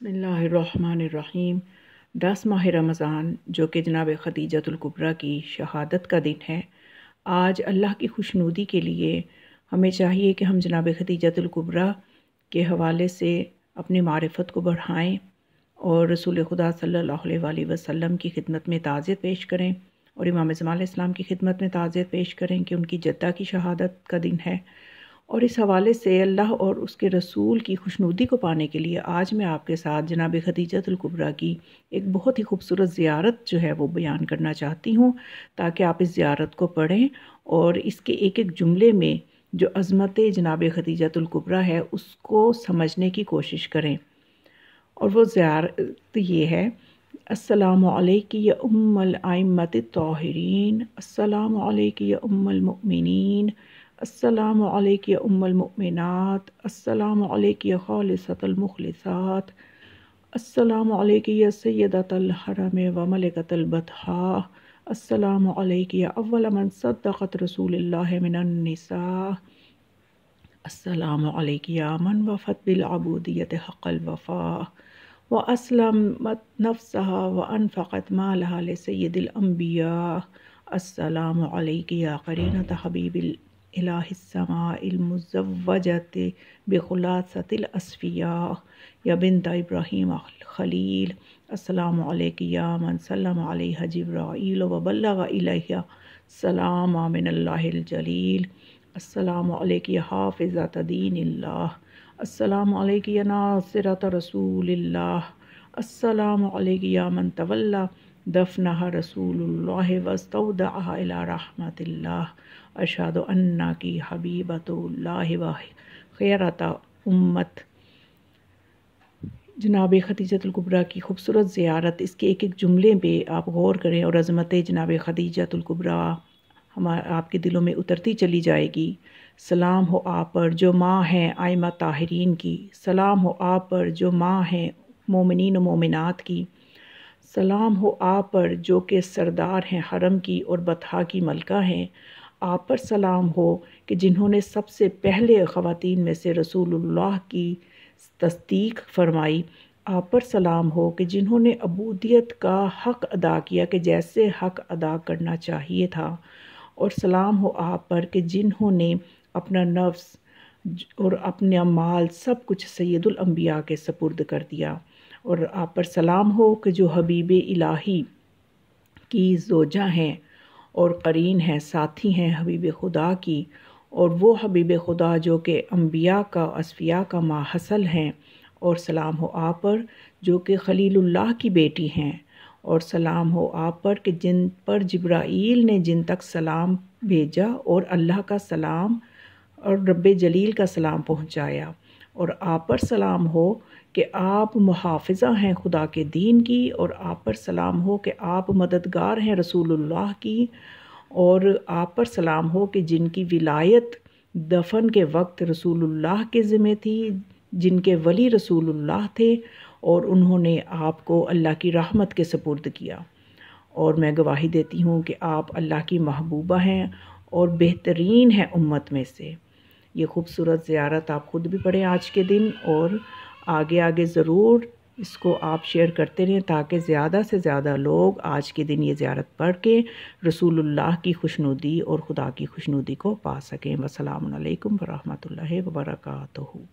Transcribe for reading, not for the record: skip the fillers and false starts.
बिस्मिल्लाहिर्रहमानिर्रहीम। 10 माह रमज़ान जो कि जनाब खदीजतुल कुबरा की शहादत का दिन है। आज अल्लाह की खुशनुदी के लिए हमें चाहिए कि हम जनाब खदीजतुल कुबरा के हवाले से अपनी मारिफत को बढ़ाएं और रसूल खुदा सल्लल्लाहु अलैहि वसल्लम की खिदमत में ताज़ियत पेश करें और इमाम ज़मान अलैहिस्सलाम की खिदमत में ताज़ियत पेश करें कि उनकी जद्दा की शहादत का दिन है। और इस हवाले से अल्लाह और उसके रसूल की खुशनुदी को पाने के लिए आज मैं आपके साथ जनाब खदीजतुल कुबरा की एक बहुत ही खूबसूरत ज़ियारत जो है वो बयान करना चाहती हूँ, ताकि आप इस ज़ियारत को पढ़ें और इसके एक एक जुमले में जो अज़मत जनाब खदीजतुल कुबरा है उसको समझने की कोशिश करें। और वो ज़ियारत ये है: अस्सलामु अलैकी या उम्मल आइम्मतित ताहिरीन, अस्सलामु अलैकी या उम्मल मुमिनीन, अस्सलामु अलैकी या उम्मल मुमिनात, अस्सलामु अलैकी या खालिसतल मुखलिसात, अस्सलामु अलैकी या सय्यदतल हरम व मलिकतल बतहा, अस्सलामु अलैकी या अव्वल मन सद्दक़त रसूलुल्लाह मिनन निसा, अस्सलामु अलैकी या मन वफ़त बिल अबूदियत हक़्क़ल वफ़ा व अस्लमत नफ्सहा व अनफ़क़त मालहा ले सय्यदिल अंबिया, अस्सलामु अलैकी या क़रीनत हबीबिल इलाहिस समाइल मुज़व्वजति बिखुलासतिल अस्फ़िया या बिन्त इब्राहीम खलील, अस्सलामु अलैकी या मन सल्लम अलैहा जिब्राईल व बल्लग़ इलैहा सलाम मिनल्लाहिल जलील, अस्सलामु अलैकी या हाफ़िज़त दीनिल्लाह, अस्सलामु अलैकी या नासिरत रसूलिल्लाह, अस्सलामु अलैकी या मन तवल्ला दफ़नहा रसूलुल्लाह वस्तौदअहा इला रहमतिल्लाह, अशहदु अन्नकी हबीबतुल्लाह व खैरत उम्मत। जनाब खदीजतुल कुबरा की खूबसूरत ज़ियारत, इसके एक एक जुमले पे आप गौर करें और अज़मत जनाब खदीजतुल कुबरा आपके दिलों में उतरती चली जाएगी। सलाम हो आप पर जो माँ हैं आइमा ताहिरीन की, सलाम हो आप पर जो माँ हैं मोमिनीन व मोमिनात की, सलाम हो आप पर जो कि सरदार हैं हरम की और बतहा की मलका हैं, आप पर सलाम हो कि जिन्होंने सबसे पहले ख़वातीन में से रसूलुल्लाह की तस्दीक फरमाई, आप पर सलाम हो कि जिन्होंने अबूदियत का हक़ अदा किया कि जैसे हक़ अदा करना चाहिए था, और सलाम हो आप पर कि जिन्होंने अपना नफ्स और अपना माल सब कुछ सैयदुल अंबिया के सपुर्द कर दिया, और आप पर सलाम हो कि जो हबीब इलाही की ज़ोजा हैं और करीन हैं, साथी हैं हबीब खुदा की, और वो हबीब खुदा जो कि अंबिया का अस्फिया का माहसल हैं, और सलाम हो आप पर जो कि खलीलुल्लाह की बेटी हैं, और सलाम हो आप पर कि जिन पर जिब्राईल ने जिन तक सलाम भेजा और अल्लाह का सलाम और रब्बे जलील का सलाम पहुँचाया, और आप पर सलाम हो कि आप मुहाफ़िज़ा हैं खुदा के दीन की, और आप पर सलाम हो कि आप मददगार हैं रसूलुल्लाह की, और आप पर सलाम हो कि जिनकी विलायत दफन के वक्त रसूलुल्लाह के ज़िम्मे थी, जिनके वली रसूलुल्लाह थे और उन्होंने आपको अल्लाह की रहमत के सपुर्द किया। और मैं गवाही देती हूँ कि आप अल्लाह की महबूबा हैं और बेहतरीन हैं उम्मत में से। ये खूबसूरत ज़ियारत आप ख़ुद भी पढ़ें आज के दिन, और आगे आगे ज़रूर इसको आप शेयर करते रहें ताकि ज़्यादा से ज़्यादा लोग आज के दिन ये ज़ियारत पढ़ के रसूलुल्लाह की खुशनुदी और खुदा की खुशनुदी को पा सकें। वस्सलामु अलैकुम व रहमतुल्लाहि व बरकातुहू।